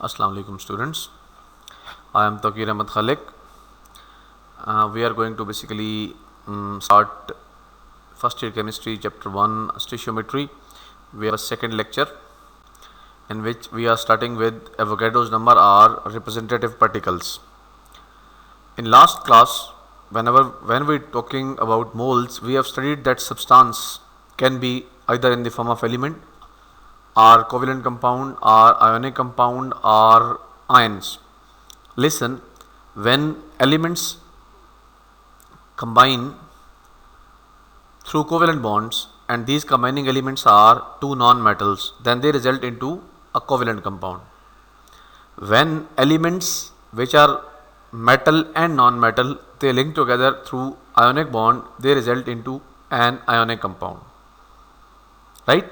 Assalamu alaikum students. I am Taqir Ahmed Khalik. We are going to basically start first year chemistry chapter 1 stoichiometry. We have a second lecture in which we are starting with Avogadro's number or representative particles. In last class, when we talking about moles, we have studied that substance can be either in the form of element or covalent compound or ionic compound or ions. Listen, when elements combine through covalent bonds and these combining elements are two non-metals, then they result into a covalent compound. When elements which are metal and non-metal, they link together through ionic bond, they result into an ionic compound. Right?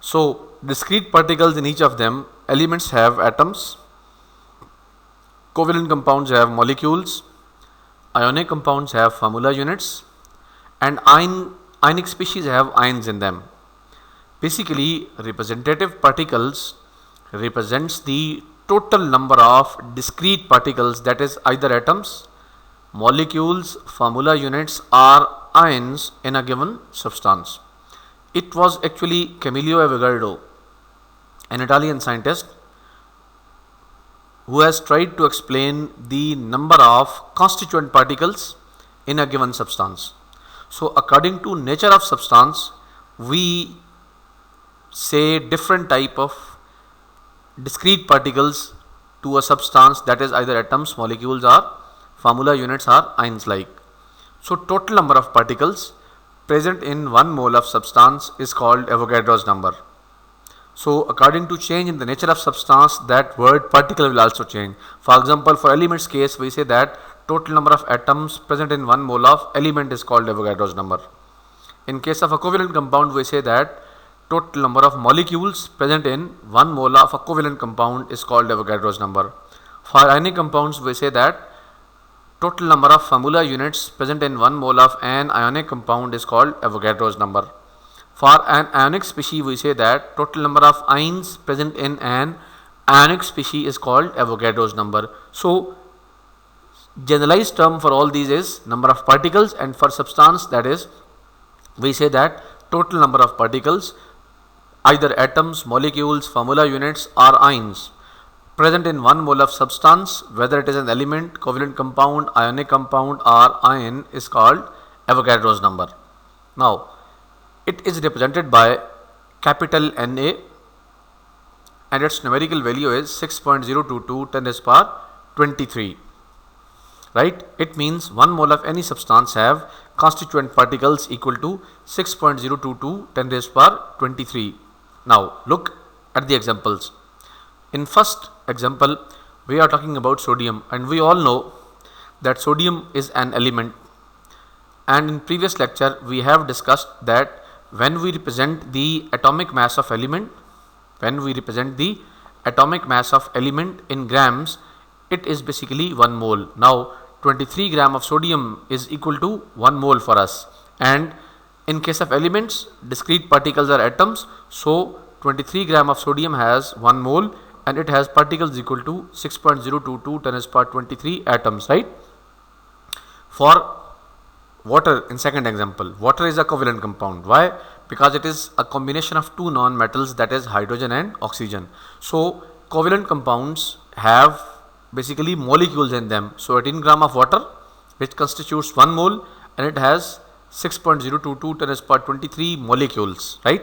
So, discrete particles in each of them, elements have atoms, covalent compounds have molecules, ionic compounds have formula units, and ionic species have ions in them. Basically, representative particles represents the total number of discrete particles, that is either atoms, molecules, formula units or ions in a given substance. It was actually Camillo Avogadro, an Italian scientist, who has tried to explain the number of constituent particles in a given substance. So, according to nature of substance, we say different type of discrete particles to a substance, that is either atoms, molecules or formula units or ions like. So, total number of particles present in 1 mole of substance is called Avogadro's number. So, according to change in the nature of substance, that word particle will also change. For example, for elements case, we say that total number of atoms present in 1 mole of element is called Avogadro's number. In case of a covalent compound, we say that total number of molecules present in 1 mole of a covalent compound is called Avogadro's number. For ionic compounds, we say that total number of formula units present in 1 mole of an ionic compound is called Avogadro's number. For an ionic species, we say that total number of ions present in an ionic species is called Avogadro's number. So, generalized term for all these is number of particles, and for substance, that is, we say that total number of particles, either atoms, molecules, formula units or ions present in 1 mole of substance, whether it is an element, covalent compound, ionic compound or ion, is called Avogadro's number. Now, it is represented by capital Na and its numerical value is 6.022 10 raised power 23. Right? It means 1 mole of any substance have constituent particles equal to 6.022 10 raised power 23. Now, look at the examples. In first example, we are talking about sodium, and we all know that sodium is an element, and in previous lecture we have discussed that when we represent the atomic mass of element, in grams, it is basically 1 mole. Now, 23 gram of sodium is equal to 1 mole for us, and in case of elements, discrete particles are atoms, so 23 gram of sodium has 1 mole and it has particles equal to 6.022 10 raised power 23 atoms, right? For water, in second example, water is a covalent compound. Why? Because it is a combination of two non-metals, that is hydrogen and oxygen. So, covalent compounds have basically molecules in them. So, 18 gram of water, which constitutes 1 mole, and it has 6.022 10 raised power 23 molecules, right?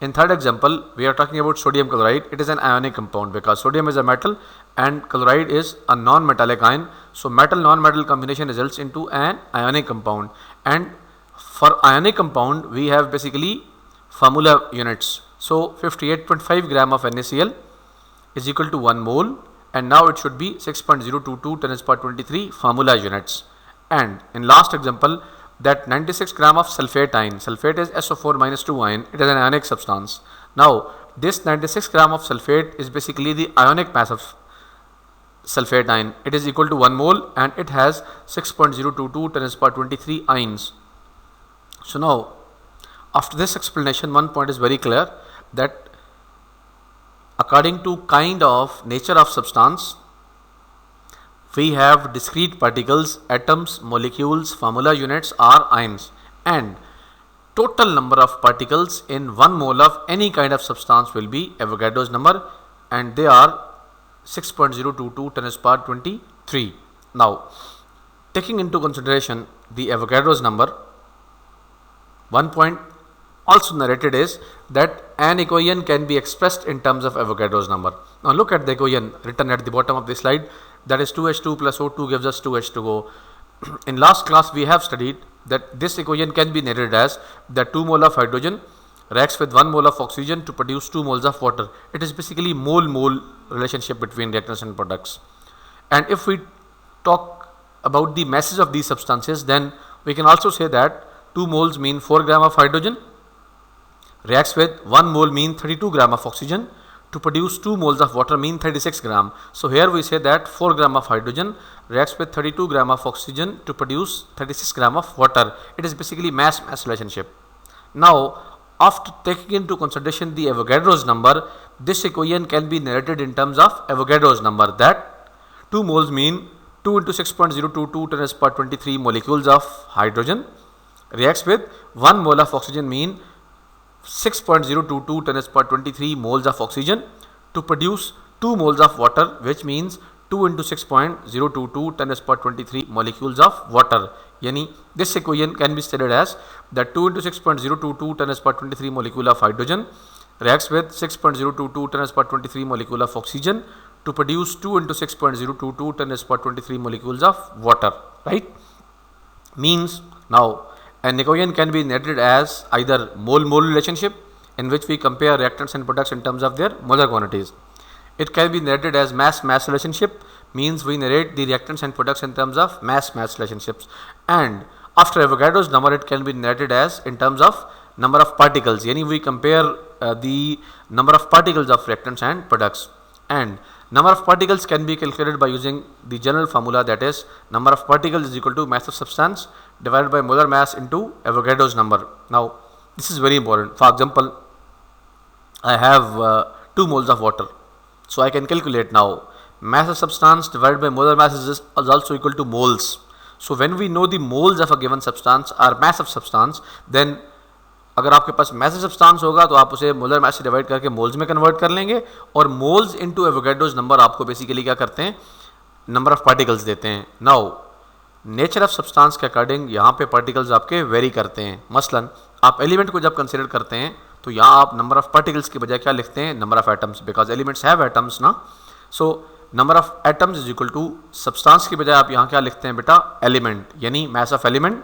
In third example, we are talking about sodium chloride. It is an ionic compound because sodium is a metal and chloride is a non-metallic ion. So, metal-non-metal combination results into an ionic compound, and for ionic compound we have basically formula units. So, 58.5 gram of NaCl is equal to 1 mole, and now it should be 6.022 10 raised power 23 formula units. And in last example, that 96 gram of sulfate ion, sulfate is SO4 minus 2 ion, it is an ionic substance. Now, this 96 gram of sulfate is basically the ionic mass of sulfate ion. It is equal to 1 mole and it has 6.022 10 raised power 23 ions. So, now after this explanation, one point is very clear, that According to kind of nature of substance, we have discrete particles, atoms, molecules, formula units or ions, and total number of particles in 1 mole of any kind of substance will be Avogadro's number, and they are 6.022 10 to the power 23. Now, taking into consideration the Avogadro's number, one point also narrated is that an equation can be expressed in terms of Avogadro's number. Now look at the equation written at the bottom of the slide, that is 2H2 plus O2 gives us 2H2O. In last class we have studied that this equation can be narrated as that 2 mole of hydrogen reacts with 1 mole of oxygen to produce 2 moles of water. It is basically mole-mole relationship between reactants and products. And if we talk about the masses of these substances, then we can also say that 2 moles mean 4 gram of hydrogen reacts with 1 mole mean 32 gram of oxygen to produce 2 moles of water mean 36 gram. So here we say that 4 gram of hydrogen reacts with 32 gram of oxygen to produce 36 gram of water. It is basically mass-mass relationship. Now, after taking into consideration the Avogadro's number, this equation can be narrated in terms of Avogadro's number, that 2 moles mean 2 into 6.022 10 to the power 23 molecules of hydrogen reacts with 1 mole of oxygen mean 6.022 10 to the power 23 moles of oxygen to produce 2 moles of water, which means 2 into 6.022 10 to the power 23 molecules of water. Yani this equation can be stated as that 2 into 6.022 10 to the power 23 molecule of hydrogen reacts with 6.022 10 to the power 23 molecule of oxygen to produce 2 into 6.022 10 to the power 23 molecules of water, right? Means now an equation can be narrated as either mole-mole relationship, in which we compare reactants and products in terms of their molar quantities. It can be narrated as mass-mass relationship, means we narrate the reactants and products in terms of mass-mass relationships. And after Avogadro's number, it can be narrated as in terms of number of particles, yani we compare the number of particles of reactants and products. And number of particles can be calculated by using the general formula, that is number of particles is equal to mass of substance divided by molar mass into Avogadro's number. Now this is very important. For example, I have 2 moles of water, so I can calculate now mass of substance divided by molar mass is also equal to moles. So when we know the moles of a given substance or mass of substance, then अगर आपके पास massive substance होगा तो आप उसे molar mass से divide करके moles में convert कर लेंगे, और मोल्स इनटू एवोगाड्रोस नंबर आपको बेसिकली क्या करते हैं, नंबर ऑफ पार्टिकल्स देते हैं. नाउ नेचर ऑफ सब्सटेंस के अकॉर्डिंग यहाँ पे पार्टिकल्स आपके वेरी करते हैं. मसलन आप एलिमेंट को जब कंसिडर करते हैं तो यहाँ आप नंबर ऑफ पार्टिकल्स की बजाय क्या लिखते हैं, number of atoms, because elements have atoms ना. So number of atoms is equal to substance की बजाय आप यहाँ क्या लिखते हैं बेटा, एलिमेंट, यानी मैस ऑफ एलिमेंट.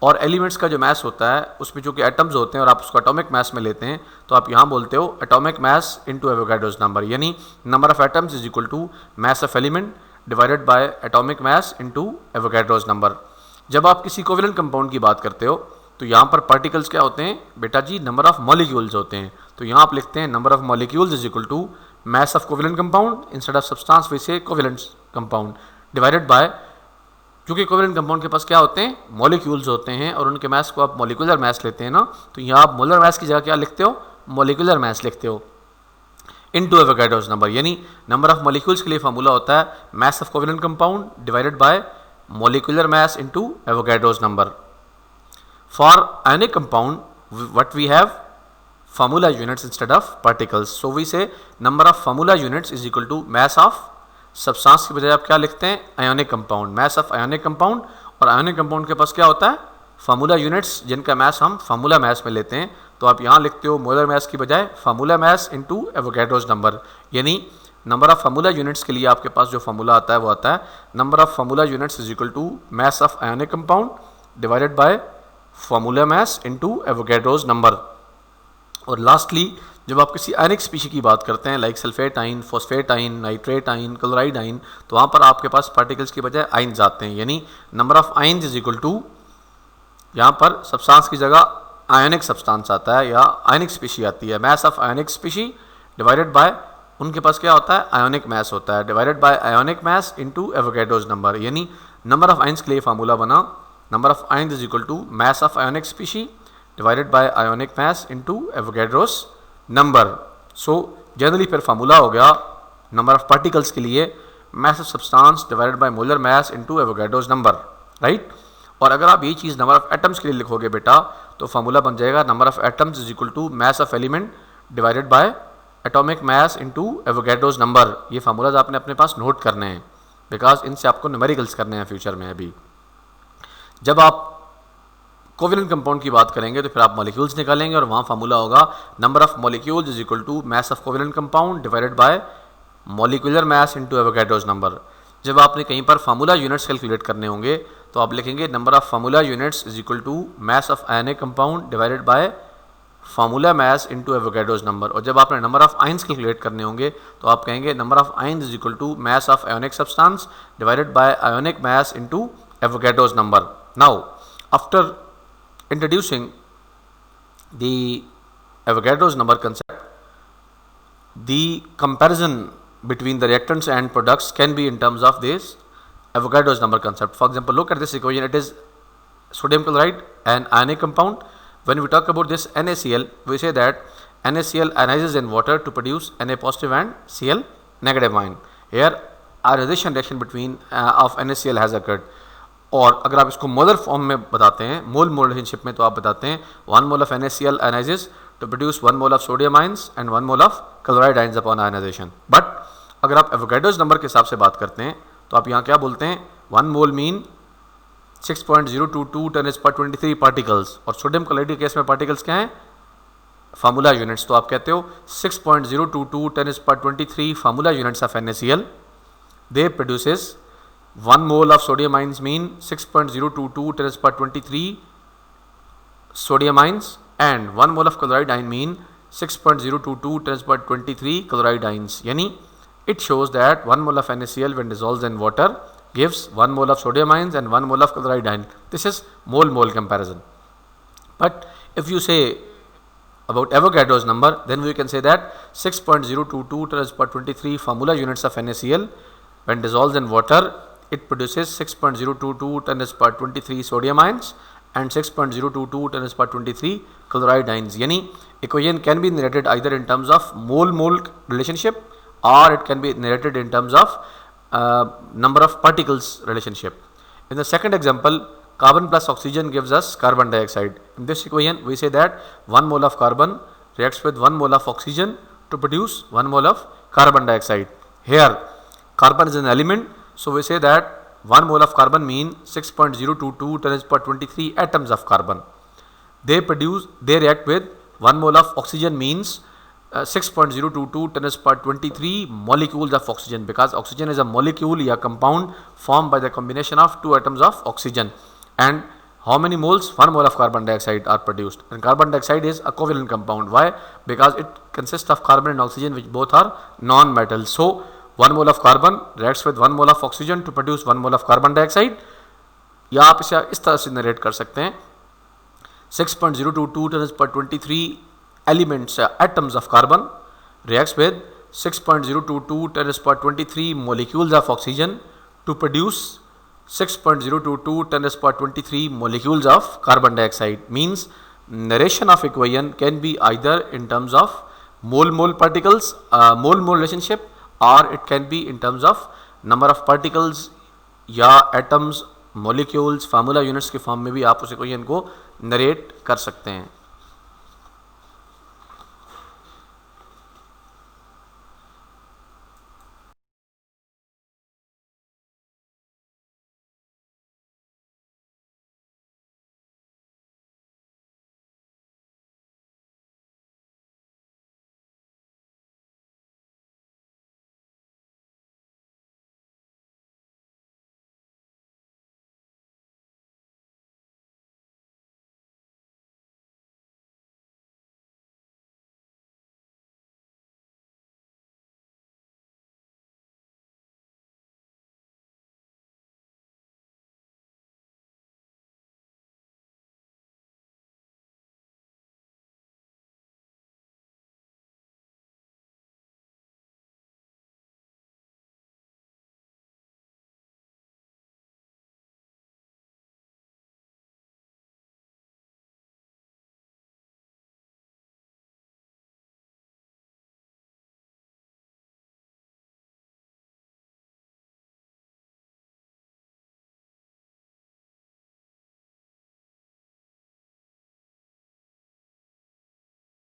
और एलिमेंट्स का जो मैस होता है उसमें जो कि एटम्स होते हैं और आप उसको एटॉमिक मैस में लेते हैं तो आप यहाँ बोलते हो atomic mass into Avogadro's number, यानी number of atoms is equal to mass of element divided by atomic mass into Avogadro's number. जब आप किसी कोवेलेंट कंपाउंड की बात करते हो तो यहाँ पर पार्टिकल्स क्या होते हैं बेटा जी, नंबर ऑफ मॉलिक्यूल्स होते हैं. तो यहाँ आप लिखते हैं number of molecules is equal to mass of covalent compound, instead of substance we say covalent compound, divided by, क्योंकि कोवेलेंट कंपाउंड के पास क्या होते हैं, मॉलिक्यूल्स होते हैं और उनके मैस को आप मॉलिक्यूलर मैस लेते हैं ना, तो यहाँ आप मोलर मैस की जगह क्या लिखते हो, मॉलिक्यूलर मैस लिखते हो इनटू एवोगाड्रोस नंबर. यानी नंबर ऑफ मॉलिक्यूल्स के लिए फार्मूला होता है mass of covalent compound divided by molecular mass into Avogadro's number. For ionic compound what we have formula units instead of particles, so we say number of formula units is equal to mass of substance की बजाय आप क्या लिखते हैं, ionic compound, mass of ionic compound. और ionic compound के पास क्या होता है, फार्मूला यूनिट्स, जिनका मैस हम फार्मूला मैस में लेते हैं. तो आप यहाँ लिखते हो मोलर मैस की बजाय formula mass into Avogadro's number, यानी नंबर ऑफ फार्मूला यूनिट्स के लिए आपके पास जो फार्मूला आता है वो आता है number of formula units is equal to mass of ionic compound divided by formula mass into Avogadro's number. और लास्टली जब आप किसी आयनिक स्पीशी की बात करते हैं like sulphate ion, phosphate ion, nitrate ion, chloride ion, तो वहाँ पर आपके पास पार्टिकल्स की बजाय आइन्स आते हैं, यानी number of ions is equal to, यहाँ पर सब्सटेंस की जगह आयनिक सब्सटेंस आता है या आयनिक स्पीशी आती है, mass of ionic species divided by, उनके पास क्या होता है, आयोनिक मैस होता है, divided by ionic mass into Avogadro's number. यानी नंबर ऑफ आइन्स के लिए फार्मूला बना number of ions is equal to mass of ionic species divided by ionic mass into Avogadro's number. So generally फिर formula हो गया number of particles के लिए mass of substance divided by molar mass into Avogadro's number, right. और अगर आप ये चीज़ number of atoms के लिए लिखोगे बेटा तो फार्मूला बन जाएगा number of atoms is equal to mass of element divided by atomic mass into Avogadro's number. ये फार्मूलाज आपने अपने पास नोट करने हैं बिकॉज इनसे आपको न्यूमेरिकल्स करने हैं फ्यूचर में। अभी जब आप कोवेलेंट कंपाउंड की बात करेंगे तो फिर आप मॉलिक्यूल्स निकालेंगे और वहाँ फार्मूला होगा number of molecules is equal to mass of covalent compound divided by molecular mass into Avogadro's number. जब आपने कहीं पर फार्मूला यूनिट्स कैलकुलेट करने होंगे तो आप लिखेंगे number of formula units is equal to mass of ionic compound divided by formula mass into Avogadro's number. और जब आपने नंबर ऑफ आयंस कैलकुलेट करने होंगे तो आप कहेंगे number of ions is equal to mass of ionic substance divided by ionic mass into Avogadro's number. Now after introducing the Avogadro's number concept, the comparison between the reactants and products can be in terms of this Avogadro's number concept. For example, look at this equation. It is sodium chloride, an ionic compound. When we talk about this NaCl, we say that NaCl ionizes in water to produce Na positive and Cl negative ion. Here ionization reaction between of NaCl has occurred. और अगर आप इसको molar form में बताते हैं, मोल relationship में, तो आप बताते हैं 1 mole of NaCl ionizes to produce 1 mole of sodium ions and 1 mole of chloride ions upon ionization. But अगर आप एवोगैड्रोस नंबर के हिसाब से बात करते हैं तो आप यहाँ क्या बोलते हैं 1 मोल मीन 6.022 10⁻23 पार्टिकल्स, और सोडियम क्लोराइड के केस में पार्टिकल्स क्या हैं फार्मूला यूनिट्स। तो आप कहते हो 6.022 10⁻23 formula units of NaCl, they produces 1 mole of sodium ions mean 6.022 10⁻23 sodium ions and 1 mole of chloride ion mean 6.022 10⁻23 chloride ions. Yani it shows that 1 mole of NaCl when dissolved in water gives 1 mole of sodium ions and 1 mole of chloride ion. This is mole-mole comparison. But if you say about Avogadro's number, then we can say that 6.022 10⁻23 formula units of NaCl when dissolved in water, it produces 6.022 10⁻23 sodium ions and 6.022 10⁻23 chloride ions. Yani equation can be narrated either in terms of mole-mole relationship or it can be narrated in terms of number of particles relationship. In the second example, carbon plus oxygen gives us carbon dioxide. In this equation, we say that 1 mole of carbon reacts with 1 mole of oxygen to produce 1 mole of carbon dioxide. Here, carbon is an element, so we say that 1 mole of carbon mean 6.022 10⁻23 atoms of carbon. They react with 1 mole of oxygen means 6.022 10⁻23 molecules of oxygen, because oxygen is a molecule or compound formed by the combination of 2 atoms of oxygen. And how many moles? 1 mole of carbon dioxide are produced. And carbon dioxide is a covalent compound. Why? Because it consists of carbon and oxygen, which both are non-metals. So 1 mole of carbon reacts with 1 mole of oxygen to produce 1 mole of carbon dioxide. या आप इसे इस तरह से narrate कर सकते हैं 6.022 10⁻23 elements atoms of carbon reacts with 6.022 10⁻23 molecules of oxygen to produce 6.022 10⁻23 molecules of carbon dioxide. Means narration of equation can be either in terms of mole-mole particles, mole-mole relationship, or it can be in terms of number of particles या atoms, molecules, formula units के form में भी आप उस equation को narrate कर सकते हैं.